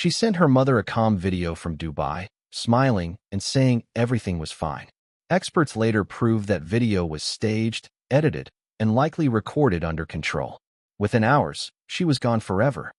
She sent her mother a calm video from Dubai, smiling and saying everything was fine. Experts later proved that video was staged, edited, and likely recorded under control. Within hours, she was gone forever.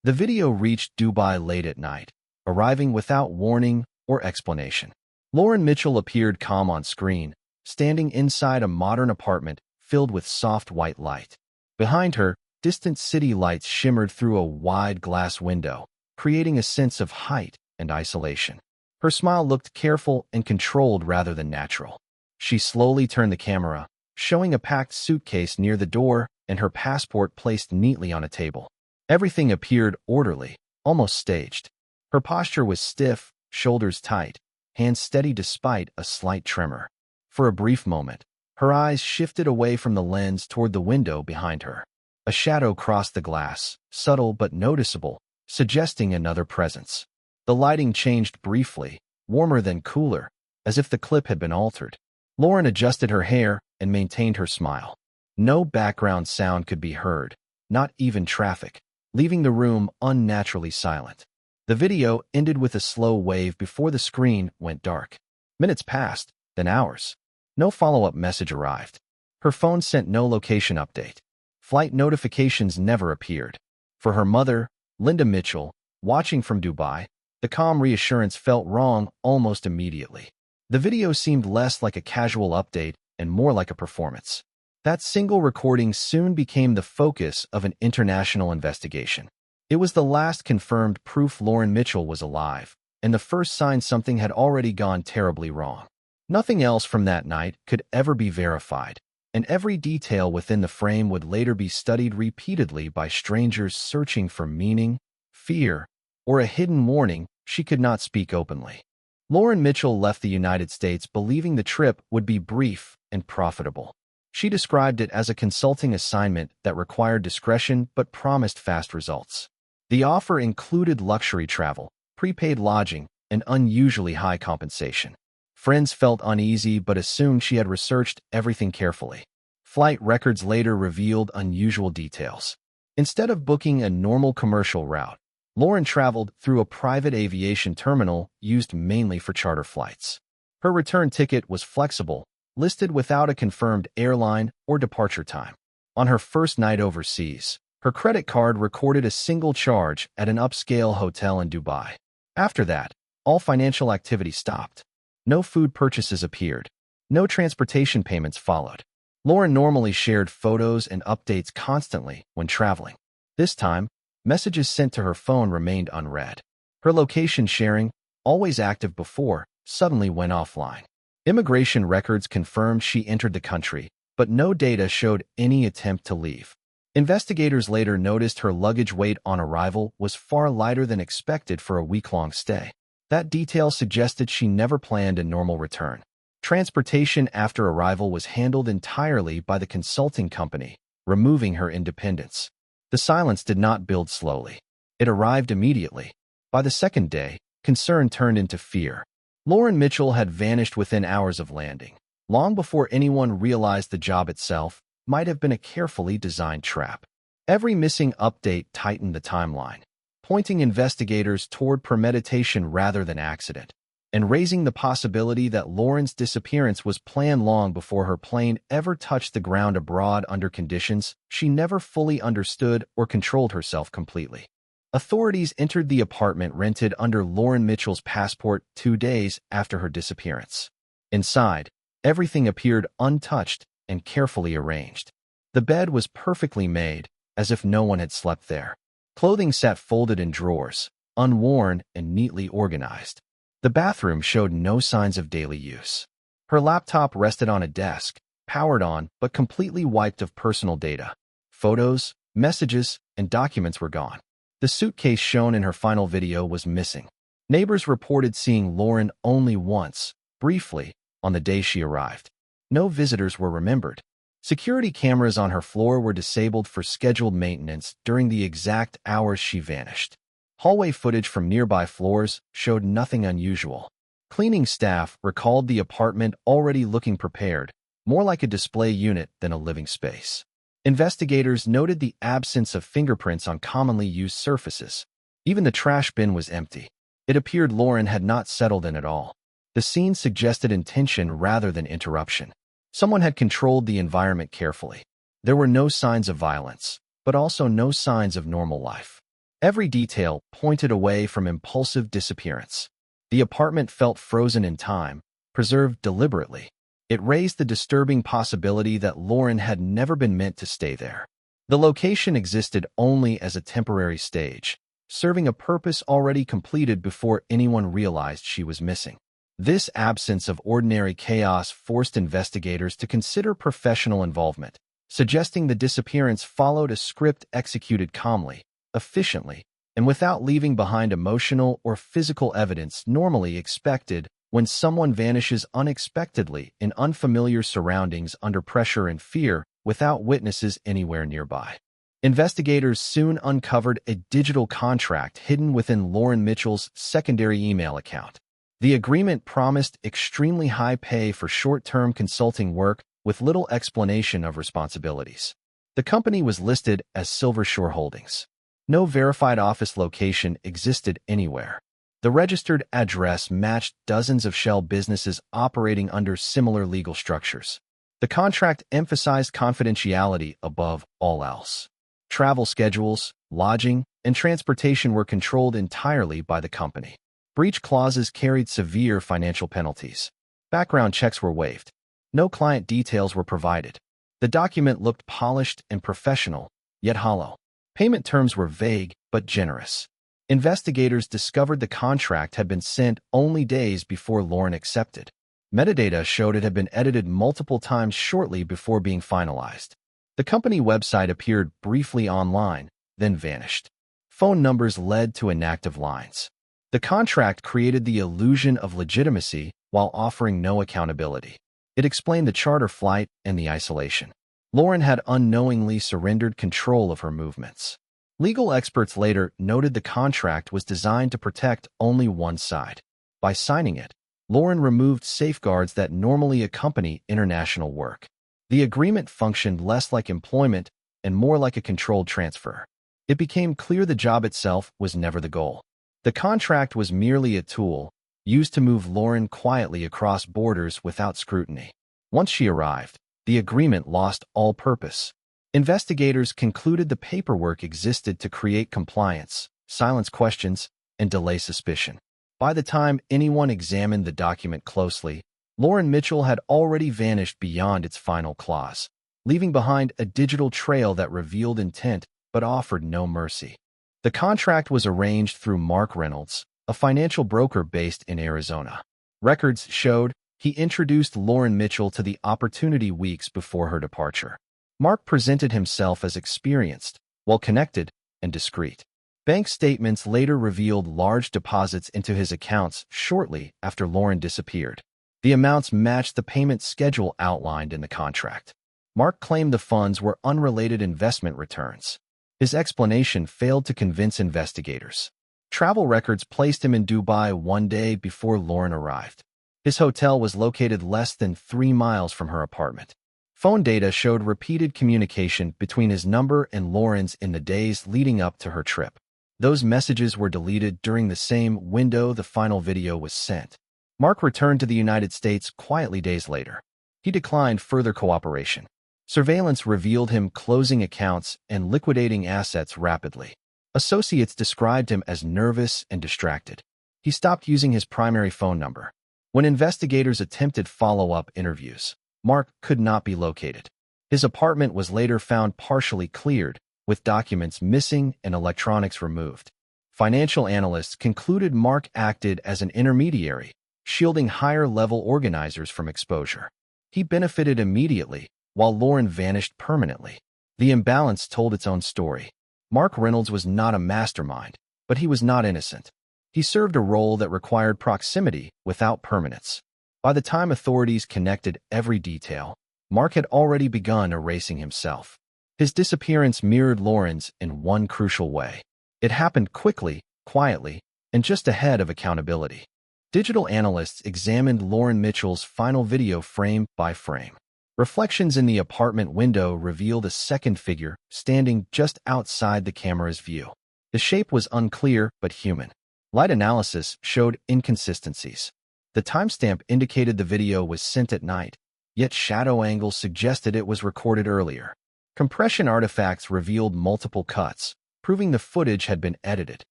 The video reached Dubai late at night, arriving without warning or explanation. Lauren Mitchell appeared calm on screen, standing inside a modern apartment filled with soft white light. Behind her, distant city lights shimmered through a wide glass window, creating a sense of height and isolation. Her smile looked careful and controlled rather than natural. She slowly turned the camera, showing a packed suitcase near the door and her passport placed neatly on a table. Everything appeared orderly, almost staged. Her posture was stiff, shoulders tight, hands steady despite a slight tremor. For a brief moment, her eyes shifted away from the lens toward the window behind her. A shadow crossed the glass, subtle but noticeable, suggesting another presence. The lighting changed briefly, warmer then cooler, as if the clip had been altered. Lauren adjusted her hair and maintained her smile. No background sound could be heard, not even traffic, leaving the room unnaturally silent. The video ended with a slow wave before the screen went dark. Minutes passed, then hours. No follow-up message arrived. Her phone sent no location update. Flight notifications never appeared. For her mother, Linda Mitchell, watching from Dubai, the calm reassurance felt wrong almost immediately. The video seemed less like a casual update and more like a performance. That single recording soon became the focus of an international investigation. It was the last confirmed proof Lauren Mitchell was alive, and the first sign something had already gone terribly wrong. Nothing else from that night could ever be verified, and every detail within the frame would later be studied repeatedly by strangers searching for meaning, fear, or a hidden warning she could not speak openly. Lauren Mitchell left the United States believing the trip would be brief and profitable. She described it as a consulting assignment that required discretion but promised fast results. The offer included luxury travel, prepaid lodging, and unusually high compensation. Friends felt uneasy but assumed she had researched everything carefully. Flight records later revealed unusual details. Instead of booking a normal commercial route, Lauren traveled through a private aviation terminal used mainly for charter flights. Her return ticket was flexible, listed without a confirmed airline or departure time. On her first night overseas, her credit card recorded a single charge at an upscale hotel in Dubai. After that, all financial activity stopped. No food purchases appeared. No transportation payments followed. Lauren normally shared photos and updates constantly when traveling. This time, messages sent to her phone remained unread. Her location sharing, always active before, suddenly went offline. Immigration records confirmed she entered the country, but no data showed any attempt to leave. Investigators later noticed her luggage weight on arrival was far lighter than expected for a week-long stay. That detail suggested she never planned a normal return. Transportation after arrival was handled entirely by the consulting company, removing her independence. The silence did not build slowly. It arrived immediately. By the second day, concern turned into fear. Lauren Mitchell had vanished within hours of landing, long before anyone realized the job itself might have been a carefully designed trap. Every missing update tightened the timeline, pointing investigators toward premeditation rather than accident, and raising the possibility that Lauren's disappearance was planned long before her plane ever touched the ground abroad under conditions she never fully understood or controlled herself completely. Authorities entered the apartment rented under Lauren Mitchell's passport 2 days after her disappearance. Inside, everything appeared untouched and carefully arranged. The bed was perfectly made, as if no one had slept there. Clothing sat folded in drawers, unworn and neatly organized. The bathroom showed no signs of daily use. Her laptop rested on a desk, powered on but completely wiped of personal data. Photos, messages, and documents were gone. The suitcase shown in her final video was missing. Neighbors reported seeing Lauren only once, briefly, on the day she arrived. No visitors were remembered. Security cameras on her floor were disabled for scheduled maintenance during the exact hours she vanished. Hallway footage from nearby floors showed nothing unusual. Cleaning staff recalled the apartment already looking prepared, more like a display unit than a living space. Investigators noted the absence of fingerprints on commonly used surfaces. Even the trash bin was empty. It appeared Lauren had not settled in at all. The scene suggested intention rather than interruption. Someone had controlled the environment carefully. There were no signs of violence, but also no signs of normal life. Every detail pointed away from impulsive disappearance. The apartment felt frozen in time, preserved deliberately. It raised the disturbing possibility that Lauren had never been meant to stay there. The location existed only as a temporary stage, serving a purpose already completed before anyone realized she was missing. This absence of ordinary chaos forced investigators to consider professional involvement, suggesting the disappearance followed a script executed calmly, efficiently, and without leaving behind emotional or physical evidence normally expected when someone vanishes unexpectedly in unfamiliar surroundings under pressure and fear without witnesses anywhere nearby. Investigators soon uncovered a digital contract hidden within Lauren Mitchell's secondary email account. The agreement promised extremely high pay for short-term consulting work with little explanation of responsibilities. The company was listed as Silver Shore Holdings. No verified office location existed anywhere. The registered address matched dozens of shell businesses operating under similar legal structures. The contract emphasized confidentiality above all else. Travel schedules, lodging, and transportation were controlled entirely by the company. Breach clauses carried severe financial penalties. Background checks were waived. No client details were provided. The document looked polished and professional, yet hollow. Payment terms were vague but generous. Investigators discovered the contract had been sent only days before Lauren accepted. Metadata showed it had been edited multiple times shortly before being finalized. The company website appeared briefly online, then vanished. Phone numbers led to inactive lines. The contract created the illusion of legitimacy while offering no accountability. It explained the charter flight and the isolation. Lauren had unknowingly surrendered control of her movements. Legal experts later noted the contract was designed to protect only one side. By signing it, Lauren removed safeguards that normally accompany international work. The agreement functioned less like employment and more like a controlled transfer. It became clear the job itself was never the goal. The contract was merely a tool, used to move Lauren quietly across borders without scrutiny. Once she arrived, the agreement lost all purpose. Investigators concluded the paperwork existed to create compliance, silence questions, and delay suspicion. By the time anyone examined the document closely, Lauren Mitchell had already vanished beyond its final clause, leaving behind a digital trail that revealed intent but offered no mercy. The contract was arranged through Mark Reynolds, a financial broker based in Arizona. Records showed he introduced Lauren Mitchell to the opportunity weeks before her departure. Mark presented himself as experienced, well-connected, and discreet. Bank statements later revealed large deposits into his accounts shortly after Lauren disappeared. The amounts matched the payment schedule outlined in the contract. Mark claimed the funds were unrelated investment returns. His explanation failed to convince investigators. Travel records placed him in Dubai one day before Lauren arrived. His hotel was located less than 3 miles from her apartment. Phone data showed repeated communication between his number and Lauren's in the days leading up to her trip. Those messages were deleted during the same window the final video was sent. Mark returned to the United States quietly days later. He declined further cooperation. Surveillance revealed him closing accounts and liquidating assets rapidly. Associates described him as nervous and distracted. He stopped using his primary phone number. When investigators attempted follow-up interviews, Mark could not be located. His apartment was later found partially cleared, with documents missing and electronics removed. Financial analysts concluded Mark acted as an intermediary, shielding higher-level organizers from exposure. He benefited immediately, while Lauren vanished permanently. The imbalance told its own story. Mark Reynolds was not a mastermind, but he was not innocent. He served a role that required proximity without permanence. By the time authorities connected every detail, Mark had already begun erasing himself. His disappearance mirrored Lauren's in one crucial way. It happened quickly, quietly, and just ahead of accountability. Digital analysts examined Lauren Mitchell's final video frame by frame. Reflections in the apartment window revealed a second figure standing just outside the camera's view. The shape was unclear but human. Light analysis showed inconsistencies. The timestamp indicated the video was sent at night, yet shadow angles suggested it was recorded earlier. Compression artifacts revealed multiple cuts, proving the footage had been edited.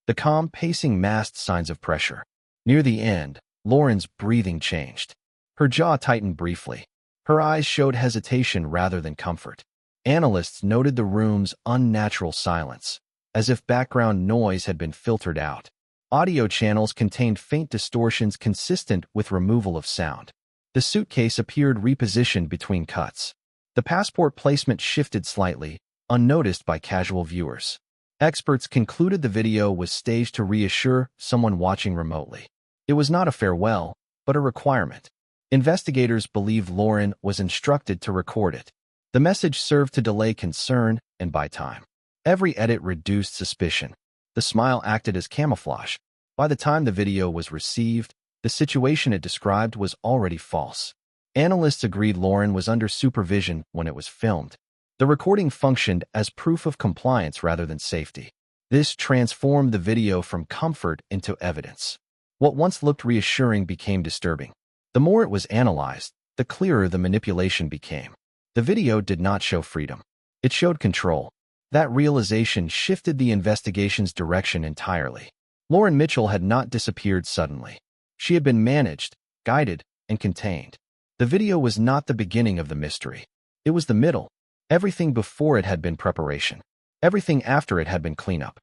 The calm pacing masked signs of pressure. Near the end, Lauren's breathing changed. Her jaw tightened briefly. Her eyes showed hesitation rather than comfort. Analysts noted the room's unnatural silence, as if background noise had been filtered out. Audio channels contained faint distortions consistent with removal of sound. The suitcase appeared repositioned between cuts. The passport placement shifted slightly, unnoticed by casual viewers. Experts concluded the video was staged to reassure someone watching remotely. It was not a farewell, but a requirement. Investigators believed Lauren was instructed to record it. The message served to delay concern and buy time. Every edit reduced suspicion. The smile acted as camouflage. By the time the video was received, the situation it described was already false. Analysts agreed Lauren was under supervision when it was filmed. The recording functioned as proof of compliance rather than safety. This transformed the video from comfort into evidence. What once looked reassuring became disturbing. The more it was analyzed, the clearer the manipulation became. The video did not show freedom. It showed control. That realization shifted the investigation's direction entirely. Lauren Mitchell had not disappeared suddenly. She had been managed, guided, and contained. The video was not the beginning of the mystery. It was the middle. Everything before it had been preparation. Everything after it had been cleanup.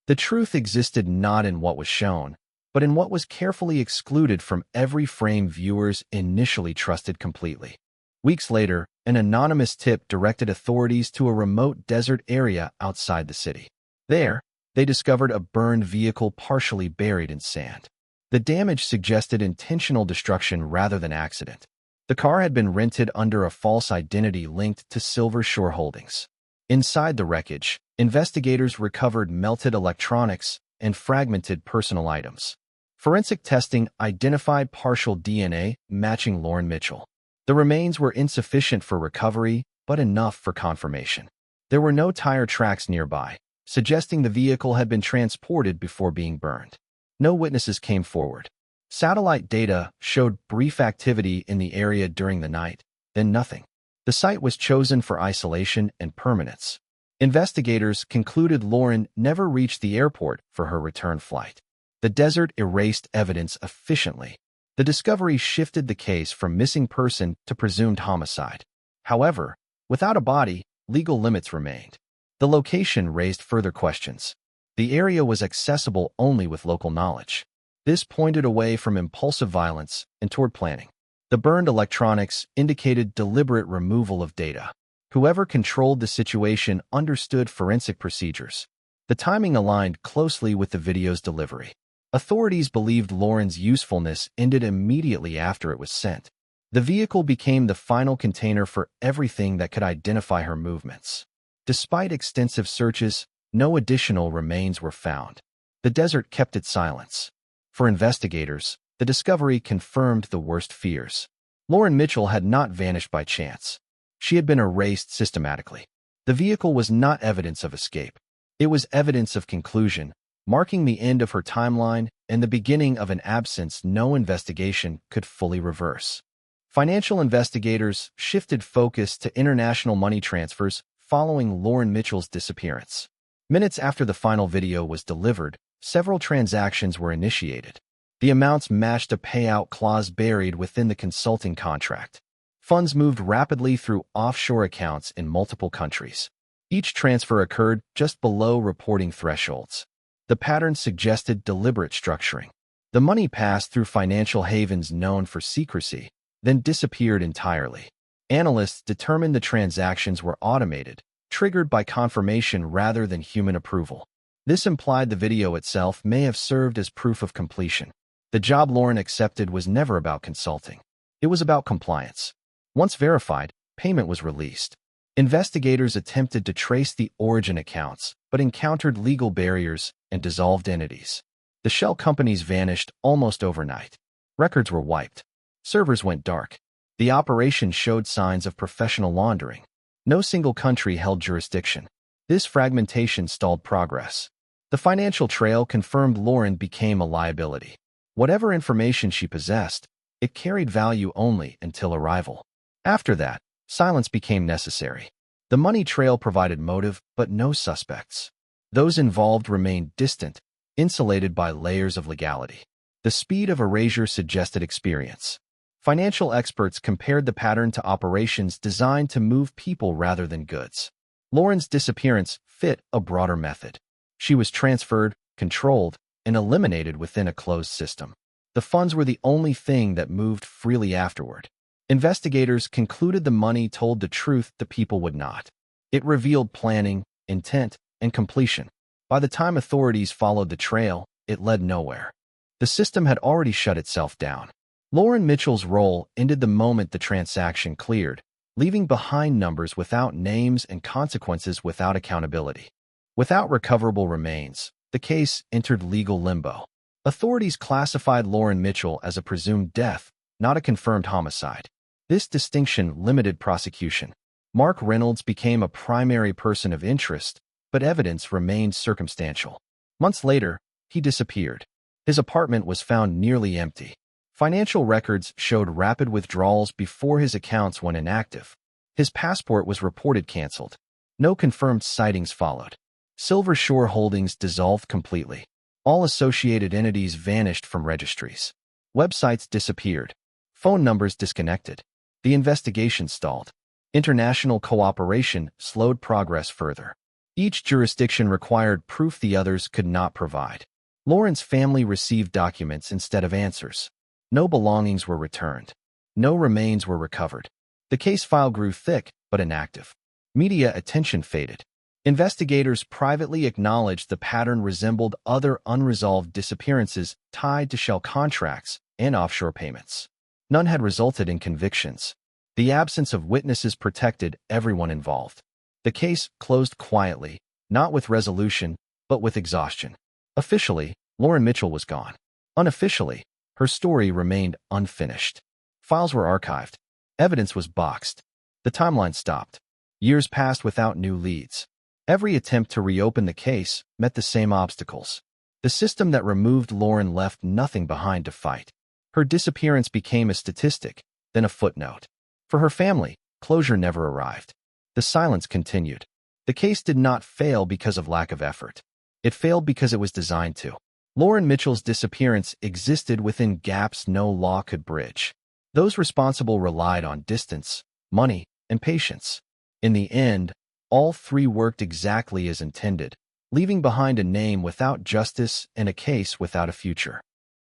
The truth existed not in what was shown, but in what was carefully excluded from every frame viewers initially trusted completely. Weeks later, an anonymous tip directed authorities to a remote desert area outside the city. There, they discovered a burned vehicle partially buried in sand. The damage suggested intentional destruction rather than accident. The car had been rented under a false identity linked to Silver Shore Holdings. Inside the wreckage, investigators recovered melted electronics and fragmented personal items. Forensic testing identified partial DNA matching Lauren Mitchell. The remains were insufficient for recovery, but enough for confirmation. There were no tire tracks nearby, suggesting the vehicle had been transported before being burned. No witnesses came forward. Satellite data showed brief activity in the area during the night, then nothing. The site was chosen for isolation and permanence. Investigators concluded Lauren never reached the airport for her return flight. The desert erased evidence efficiently. The discovery shifted the case from missing person to presumed homicide. However, without a body, legal limits remained. The location raised further questions. The area was accessible only with local knowledge. This pointed away from impulsive violence and toward planning. The burned electronics indicated deliberate removal of data. Whoever controlled the situation understood forensic procedures. The timing aligned closely with the video's delivery. Authorities believed Lauren's usefulness ended immediately after it was sent. The vehicle became the final container for everything that could identify her movements. Despite extensive searches, no additional remains were found. The desert kept its silence. For investigators, the discovery confirmed the worst fears. Lauren Mitchell had not vanished by chance. She had been erased systematically. The vehicle was not evidence of escape. It was evidence of conclusion, marking the end of her timeline and the beginning of an absence no investigation could fully reverse. Financial investigators shifted focus to international money transfers following Lauren Mitchell's disappearance. Minutes after the final video was delivered, several transactions were initiated. The amounts matched a payout clause buried within the consulting contract. Funds moved rapidly through offshore accounts in multiple countries. Each transfer occurred just below reporting thresholds. The pattern suggested deliberate structuring. The money passed through financial havens known for secrecy, then disappeared entirely. Analysts determined the transactions were automated, triggered by confirmation rather than human approval. This implied the video itself may have served as proof of completion. The job Lauren accepted was never about consulting. It was about compliance. Once verified, payment was released. Investigators attempted to trace the origin accounts, but encountered legal barriers and dissolved entities. The shell companies vanished almost overnight. Records were wiped. Servers went dark. The operation showed signs of professional laundering. No single country held jurisdiction. This fragmentation stalled progress. The financial trail confirmed Lauren became a liability. Whatever information she possessed, it carried value only until arrival. After that, silence became necessary. The money trail provided motive, but no suspects. Those involved remained distant, insulated by layers of legality. The speed of erasure suggested experience. Financial experts compared the pattern to operations designed to move people rather than goods. Lauren's disappearance fit a broader method. She was transferred, controlled, and eliminated within a closed system. The funds were the only thing that moved freely afterward. Investigators concluded the money told the truth the people would not. It revealed planning, intent, and completion. By the time authorities followed the trail, it led nowhere. The system had already shut itself down. Lauren Mitchell's role ended the moment the transaction cleared, leaving behind numbers without names and consequences without accountability. Without recoverable remains, the case entered legal limbo. Authorities classified Lauren Mitchell as a presumed death, not a confirmed homicide. This distinction limited prosecution. Mark Reynolds became a primary person of interest, but evidence remained circumstantial. Months later, he disappeared. His apartment was found nearly empty. Financial records showed rapid withdrawals before his accounts went inactive. His passport was reported canceled. No confirmed sightings followed. Silver Shore Holdings dissolved completely. All associated entities vanished from registries. Websites disappeared. Phone numbers disconnected. The investigation stalled. International cooperation slowed progress further. Each jurisdiction required proof the others could not provide. Lauren's family received documents instead of answers. No belongings were returned. No remains were recovered. The case file grew thick but inactive. Media attention faded. Investigators privately acknowledged the pattern resembled other unresolved disappearances tied to shell contracts and offshore payments. None had resulted in convictions. The absence of witnesses protected everyone involved. The case closed quietly, not with resolution, but with exhaustion. Officially, Lauren Mitchell was gone. Unofficially, her story remained unfinished. Files were archived. Evidence was boxed. The timeline stopped. Years passed without new leads. Every attempt to reopen the case met the same obstacles. The system that removed Lauren left nothing behind to fight. Her disappearance became a statistic, then a footnote. For her family, closure never arrived. The silence continued. The case did not fail because of lack of effort. It failed because it was designed to. Lauren Mitchell's disappearance existed within gaps no law could bridge. Those responsible relied on distance, money, and patience. In the end, all three worked exactly as intended, leaving behind a name without justice and a case without a future.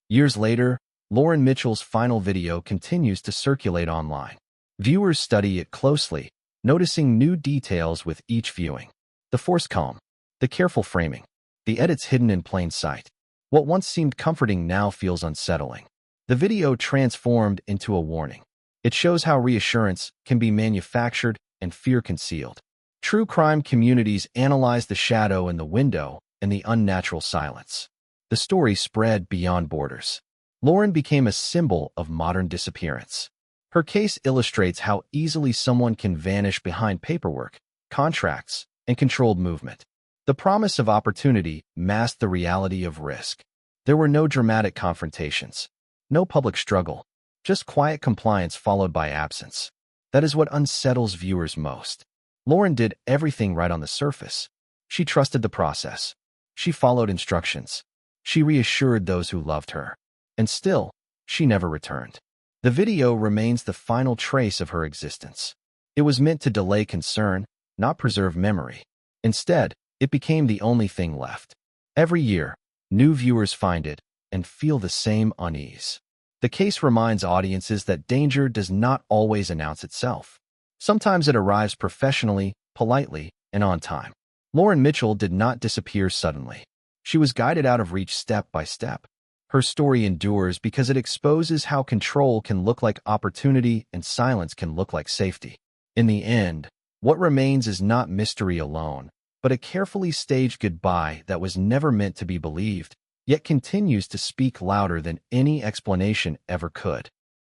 Years later, Lauren Mitchell's final video continues to circulate online. Viewers study it closely, noticing new details with each viewing. The forced calm, the careful framing, the edits hidden in plain sight. What once seemed comforting now feels unsettling. The video transformed into a warning. It shows how reassurance can be manufactured and fear concealed. True crime communities analyze the shadow in the window and the unnatural silence. The story spread beyond borders. Lauren became a symbol of modern disappearance. Her case illustrates how easily someone can vanish behind paperwork, contracts, and controlled movement. The promise of opportunity masked the reality of risk. There were no dramatic confrontations, no public struggle, just quiet compliance followed by absence. That is what unsettles viewers most. Lauren did everything right on the surface. She trusted the process. She followed instructions. She reassured those who loved her. And still, she never returned. The video remains the final trace of her existence. It was meant to delay concern, not preserve memory. Instead, it became the only thing left. Every year, new viewers find it and feel the same unease. The case reminds audiences that danger does not always announce itself. Sometimes it arrives professionally, politely, and on time. Lauren Mitchell did not disappear suddenly. She was guided out of reach step by step. Her story endures because it exposes how control can look like opportunity and silence can look like safety. In the end, what remains is not mystery alone, but a carefully staged goodbye that was never meant to be believed, yet continues to speak louder than any explanation ever could.